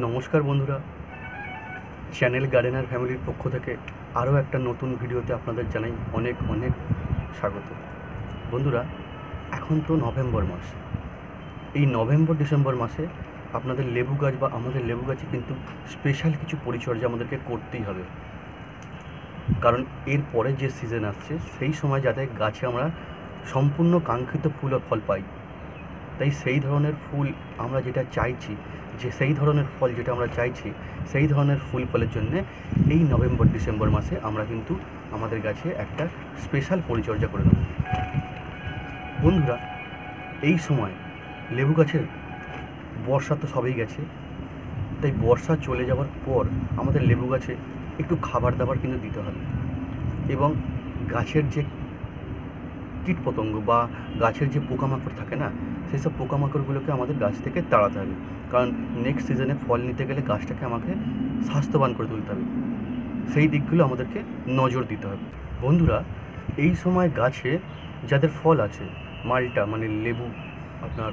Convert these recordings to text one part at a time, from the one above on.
নমস্কার বন্ধুরা, channel gardener ফ্যামিলির পক্ষ থেকে আরও একটা নতুন ভিডিওতে আপনাদের জানাই অনেক অনেক স্বাগত। বন্ধুরা, এখন তো নভেম্বর মাস। এই নভেম্বর ডিসেম্বর মাসে আপনাদের লেবু গাছ বা আমাদের লেবু গাছে কিন্তু স্পেশাল কিছু পরিচর্যা আমাদেরকে করতেই হবে, কারণ এর পরে যে সিজন আসছে সেই সময় যাতে গাছে আমরা সম্পূর্ণ কাঙ্ক্ষিত ফুল ও ফল পাই। তাই সেই ধরনের ফুল আমরা যেটা চাইছি, যে সেই ধরনের ফল যেটা আমরা চাইছি, সেই ধরনের ফুল ফলের জন্যে এই নভেম্বর ডিসেম্বর মাসে আমরা কিন্তু আমাদের গাছে একটা স্পেশাল পরিচর্যা করে নেব। বন্ধুরা, এই সময় লেবু গাছের বর্ষা তো সবেই গেছে, তাই বর্ষা চলে যাওয়ার পর আমাদের লেবু গাছে একটু খাবার দাবার কিন্তু দিতে হবে, এবং গাছের যে কীটপতঙ্গ বা গাছের যে পোকামাকড় থাকে না, সেই সব পোকামাকড়গুলোকে আমাদের গাছ থেকে তাড়াতে হবে, কারণ নেক্সট সিজনে ফল নিতে গেলে গাছটাকে আমাকে স্বাস্থ্যবান করে তুলতে হবে। সেই দিকগুলো আমাদেরকে নজর দিতে হবে। বন্ধুরা, এই সময় গাছে যাদের ফল আছে, মালটা মানে লেবু, আপনার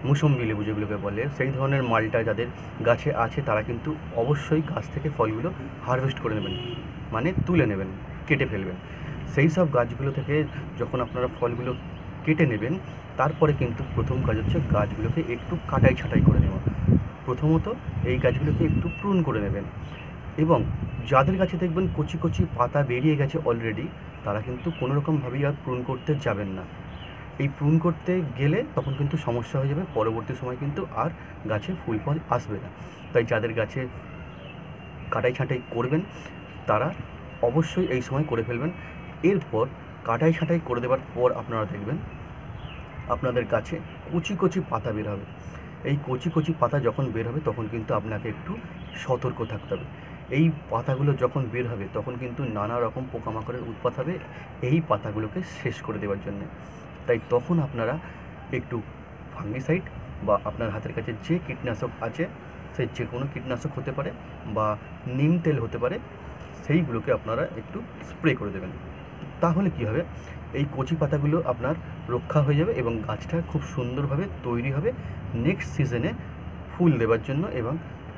মুসম্বি লেবু যেগুলোকে বলে, সেই ধরনের মালটা যাদের গাছে আছে তারা কিন্তু অবশ্যই গাছ থেকে ফলগুলো হারভেস্ট করে নেবেন, মানে তুলে নেবেন, কেটে ফেলবেন। সেই সব গাছগুলো থেকে যখন আপনারা ফলগুলো কেটে নেবেন, তারপরে কিন্তু প্রথম কাজ হচ্ছে গাছগুলোকে একটু কাটাই ছাঁটাই করে নেওয়া। প্রথমত এই গাছগুলোকে একটু প্রুন করে নেবেন, এবং যাদের গাছে দেখবেন কচি কচি পাতা বেরিয়ে গেছে অলরেডি, তারা কিন্তু কোনো রকমভাবেই আর প্রুন করতে যাবেন না। এই প্রুন করতে গেলে তখন কিন্তু সমস্যা হয়ে যাবে, পরবর্তী সময় কিন্তু আর গাছে ফুল ফল আসবে না। তাই যাদের গাছে কাটাই ছাঁটাই করবেন তারা অবশ্যই এই সময় করে ফেলবেন। এরপর কাটাই ছাঁটাই করে দেওয়ার পর আপনারা দেখবেন আপনাদের গাছে কচি কচি পাতা বের হবে। এই কচি কচি পাতা যখন বের হবে তখন কিন্তু আপনাকে একটু সতর্ক থাকতে হবে। এই পাতাগুলো যখন বের হবে তখন কিন্তু নানা রকম পোকামাকড়ের উৎপাত হবে এই পাতাগুলোকে শেষ করে দেওয়ার জন্যে। তাই তখন আপনারা একটু ফাঙ্গিসাইড বা আপনার হাতের কাছে যে কীটনাশক আছে, সে যে কোনো কীটনাশক হতে পারে বা নিম তেল হতে পারে, সেইগুলোকে আপনারা একটু স্প্রে করে দেবেন। তাহলে কী হবে, এই কচি পাতাগুলো আপনার রক্ষা হয়ে যাবে এবং গাছটা খুব সুন্দরভাবে তৈরি হবে নেক্সট সিজনে ফুল দেওয়ার জন্য এবং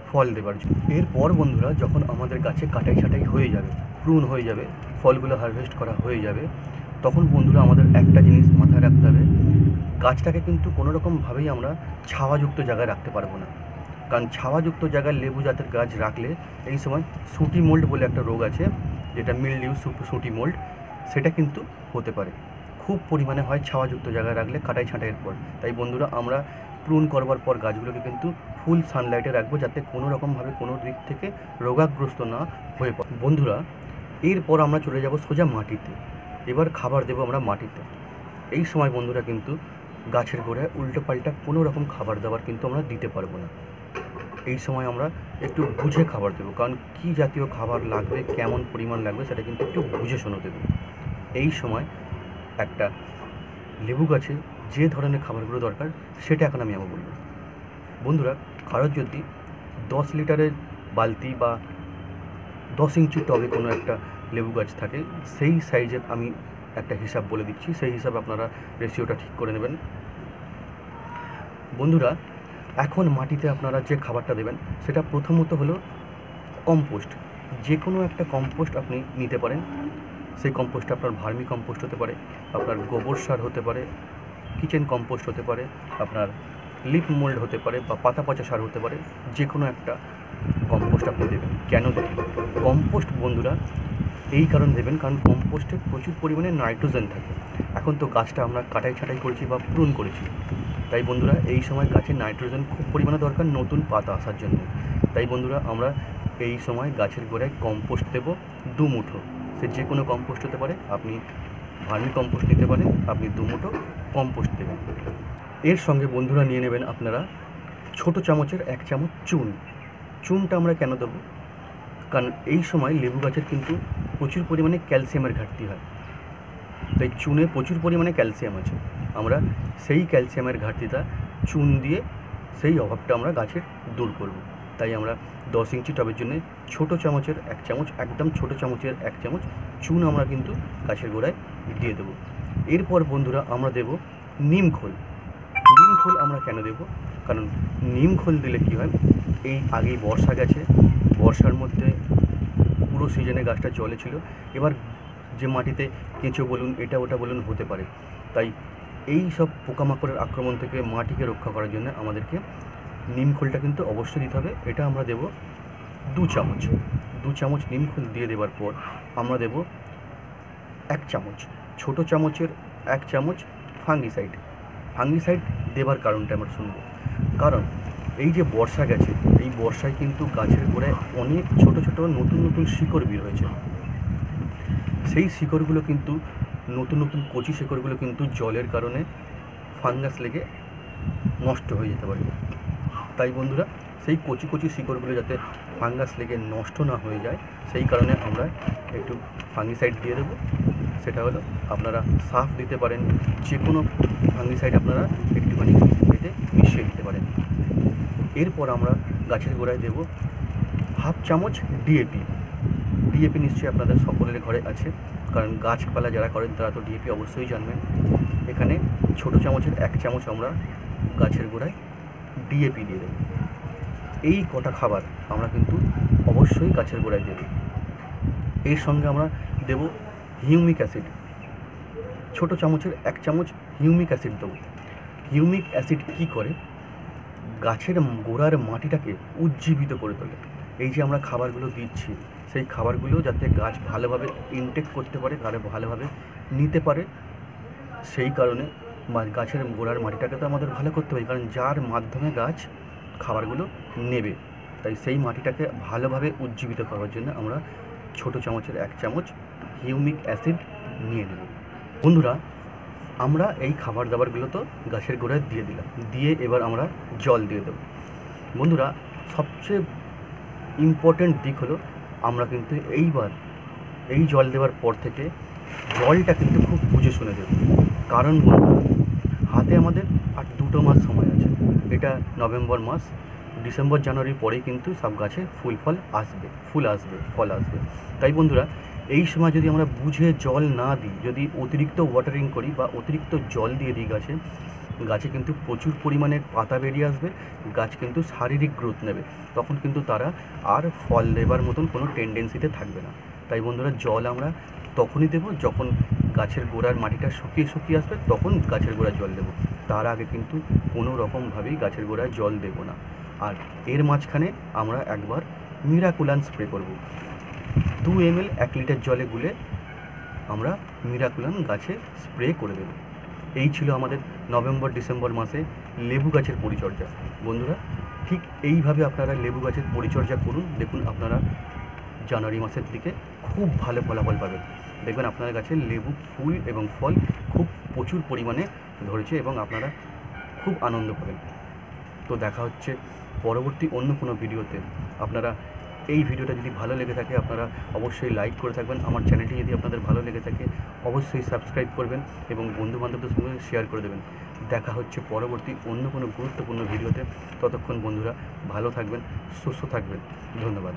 ফল দেওয়ার জন্য। এরপর বন্ধুরা, যখন আমাদের গাছে কাটাই ছাঁটাই হয়ে যাবে, প্রুন হয়ে যাবে, ফলগুলো হারভেস্ট করা হয়ে যাবে, তখন বন্ধুরা আমাদের একটা জিনিস মাথায় রাখতে হবে, গাছটাকে কিন্তু কোনো রকমভাবেই আমরা ছাওয়াযুক্ত জায়গায় রাখতে পারবো না, কারণ ছাওয়াযুক্ত জায়গায় লেবু জাতের গাছ রাখলে এই সময় সুটি মোল্ড বলে একটা রোগ আছে, যেটা মিলডিউ সুটি মোল্ড, সেটা কিন্তু হতে পারে। খুব পরিমাণে হয় ছাওয়াযুক্ত জায়গায় রাখলে কাটাই ছাঁটাইয়ের পর। তাই বন্ধুরা, আমরা প্রুন করবার পর গাছগুলোকে কিন্তু ফুল সানলাইটে রাখবো, যাতে কোনো রকমভাবে কোনো দিক থেকে রোগাগ্রস্ত না হয়ে পড়ে। বন্ধুরা, এরপর আমরা চলে যাব সোজা মাটিতে। এবার খাবার দেবো আমরা মাটিতে। এই সময় বন্ধুরা কিন্তু গাছের গোড়ায় উল্টোপাল্টা কোনো রকম খাবার দাবার কিন্তু আমরা দিতে পারবো না। এই সময় আমরা একটু বুঝে খাবার দেবো, কারণ কী জাতীয় খাবার লাগবে, কেমন পরিমাণ লাগবে, সেটা কিন্তু একটু বুঝে শুনে দেবো। এই সময় একটা লেবু গাছে যে ধরনের খাবারগুলো দরকার সেটা এখন আমি বলব। বন্ধুরা, কারোর যদি 10 লিটারের বালতি বা 10 ইঞ্চি টবে কোনো একটা লেবু গাছ থাকে, সেই সাইজের আমি একটা হিসাব বলে দিচ্ছি, সেই হিসাবে আপনারা রেশিওটা ঠিক করে নেবেন। বন্ধুরা, এখন মাটিতে আপনারা যে খাবারটা দেবেন সেটা প্রথমত হলো কম্পোস্ট। যে কোনো একটা কম্পোস্ট আপনি নিতে পারেন। সেই কম্পোস্টটা আপনার ভার্মি কম্পোস্ট হতে পারে, আপনার গোবর সার হতে পারে, কিচেন কম্পোস্ট হতে পারে, আপনার লিফ মোল্ড হতে পারে, বা পাতা পচা সার হতে পারে। যে কোনো একটা কম্পোস্ট আপনি দেবেন। কেন দেবেন কম্পোস্ট বন্ধুরা? এই কারণ দেবেন, কারণ কম্পোস্টে প্রচুর পরিমাণে নাইট্রোজেন থাকে। এখন তো গাছটা আমরা কাটাই ছাঁটাই করেছি বা প্রুন করেছি, তাই বন্ধুরা এই সময় গাছে নাইট্রোজেন খুব পরিমাণে দরকার নতুন পাতা আসার জন্য। তাই বন্ধুরা, আমরা এই সময় গাছের গোড়ায় কম্পোস্ট দেবো 2 মুঠো। সে যে কোনো কম্পোস্ট হতে পারে, আপনি ভার্মি কম্পোস্ট নিতে পারেন, আপনি 2 মুঠো কম্পোস্ট দেবেন। এর সঙ্গে বন্ধুরা নিয়ে নেবেন আপনারা ছোটো চামচের 1 চামচ চুন। চুনটা আমরা কেন দেবো? কারণ এই সময় লেবু গাছের কিন্তু প্রচুর পরিমাণে ক্যালসিয়ামের ঘাটতি হয়, তাই চুনে প্রচুর পরিমাণে ক্যালসিয়াম আছে। আমরা সেই ক্যালসিয়ামের ঘাটতিটা চুন দিয়ে সেই অভাবটা আমরা গাছের দূর করব। তাই আমরা 10 ইঞ্চি টবের জন্য ছোটো চামচের 1 চামচ, একদম ছোটো চামচের 1 চামচ চুন আমরা কিন্তু গাছের গোড়ায় দিয়ে দেবো। এরপর বন্ধুরা আমরা দেব নিম খোল। নিম খোল আমরা কেন দেব? কারণ নিম খোল দিলে কী হয়, এই আগেই বর্ষা গেছে, বর্ষার মধ্যে পুরো সিজনে গাছটা জলে ছিল। এবার যে মাটিতে কেঁচো বলুন এটা ওটা বলুন হতে পারে, তাই এই সব পোকামাকড়ের আক্রমণ থেকে মাটিকে রক্ষা করার জন্য আমাদেরকে নিম খোলটা কিন্তু অবশ্যই দিতে হবে। এটা আমরা দেব 2 চামচ। 2 চামচ নিম খোল দিয়ে দেওয়ার পর আমরা দেব 1 চামচ, ছোটো চামচের 1 চামচ ফাঙ্গিসাইড। ফাঙ্গিসাইড দেবার কারণটা আমরা শুনবো। কারণ এই যে বর্ষা গেছে, এই বর্ষায় কিন্তু গাছের গোড়ায় অনেক ছোট ছোট নতুন নতুন শিকড় বের হয়েছে। সেই শিকড়গুলো কিন্তু নতুন নতুন কচি শিকড়গুলো কিন্তু জলের কারণে ফাঙ্গাস লেগে নষ্ট হয়ে যেতে পারে। তাই বন্ধুরা, সেই কচি কচি শিকড়গুলো যাতে ফাঙ্গাস লেগে নষ্ট না হয়ে যায়, সেই কারণে আমরা একটু ফাঙ্গিসাইড দিয়ে দেবো। সেটা হলো আপনারা সাফ দিতে পারেন, যে কোনো ফাঙ্গিসাইড আপনারা একটুখানি এতে মিশিয়ে দিতে পারেন। এরপর আমরা গাছের গোড়ায় দেব 1/2 চামচ ডিএপি। ডিএপি নিশ্চয়ই আপনাদের সকলের ঘরে আছে, কারণ গাছপালা যারা করেন তারা তো ডিএপি অবশ্যই জানবেন। এখানে ছোটো চামচের 1 চামচ আমরা গাছের গোড়ায় ডিএপি দিয়ে দেব। এই কটা খাবার আমরা কিন্তু অবশ্যই গাছের গোড়ায় দেব। এর সঙ্গে আমরা দেব হিউমিক অ্যাসিড। ছোটো চামচের 1 চামচ হিউমিক অ্যাসিড দেবো। হিউমিক অ্যাসিড কী করে? গাছের গোড়ার মাটিটাকে উজ্জীবিত করে তোলে। এই যে আমরা খাবারগুলো দিচ্ছি, সেই খাবারগুলো যাতে গাছ ভালোভাবে ইনটেক করতে পারে, ভালোভাবে নিতে পারে, সেই কারণে গাছের গোড়ার মাটিটাকে তো আমাদের ভালো করতে হবে, কারণ যার মাধ্যমে গাছ খাবারগুলো নেবে। তাই সেই মাটিটাকে ভালোভাবে উজ্জীবিত করার জন্য আমরা ছোটো চামচের 1 চামচ হিউমিক অ্যাসিড নিয়ে নেব। বন্ধুরা, আমরা এই খাবার দাবারগুলো তো গাছের গোড়ায় দিয়ে দিলাম, দিয়ে এবার আমরা জল দিয়ে দেবো। বন্ধুরা, সবচেয়ে ইম্পর্ট্যান্ট দিক হলো আমরা কিন্তু এইবার এই জল দেওয়ার পর থেকে জলটা কিন্তু খুব বুঝে শুনে দেব। কারণ বন্ধুরা, হাতে আমাদের আর 2 মাস সময় আছে। এটা নভেম্বর মাস, ডিসেম্বর জানুয়ারির পরেই কিন্তু সব গাছে ফল আসবে। তাই বন্ধুরা, এই সময় যদি আমরা বুঝে জল না দিই, যদি অতিরিক্ত ওয়াটারিং করি বা অতিরিক্ত জল দিয়ে দিই গাছে কিন্তু প্রচুর পরিমাণে পাতা বেরিয়ে আসবে, গাছ কিন্তু শারীরিক গ্রোথ নেবে, তখন কিন্তু তারা আর ফল দেবার মতন কোনো টেন্ডেন্সিতে থাকবে না। তাই বন্ধুরা, জল আমরা তখনই দেবো যখন গাছের গোড়ার মাটিটা শুকিয়ে আসবে, তখন গাছের গোড়ায় জল দেবো। তার আগে কিন্তু কোনো রকমভাবেই গাছের গোড়ায় জল দেবো না। আর এর মাঝখানে আমরা একবার মিরাকুলান স্প্রে করব। 2 ml 1 লিটার জলে গুলে আমরা মিরাকুলান গাছে স্প্রে করে দেব। এই ছিল আমাদের নভেম্বর ডিসেম্বর মাসে লেবু গাছের পরিচর্যা। বন্ধুরা, ঠিক এইভাবে আপনারা লেবু গাছের পরিচর্যা করুন, দেখুন আপনারা জানুয়ারি মাসের দিকে খুব ভালো ফলাফল পাবেন। দেখবেন আপনার গাছে লেবু ফুল এবং ফল খুব প্রচুর পরিমাণে ধরেছে এবং আপনারা খুব আনন্দ পাবেন। তো দেখা হচ্ছে পরবর্তী অন্য কোনো ভিডিওতে। আপনারা এই ভিডিওটা যদি ভালো লেগে থাকে আপনারা অবশ্যই লাইক করে থাকবেন। আমার চ্যানেলটি যদি আপনাদের ভালো লেগে থাকে অবশ্যই সাবস্ক্রাইব করবেন এবং বন্ধুবান্ধবদের সঙ্গে শেয়ার করে দেবেন। দেখা হচ্ছে পরবর্তী অন্য কোনো গুরুত্বপূর্ণ ভিডিওতে। ততক্ষণ বন্ধুরা ভালো থাকবেন, সুস্থ থাকবেন। ধন্যবাদ।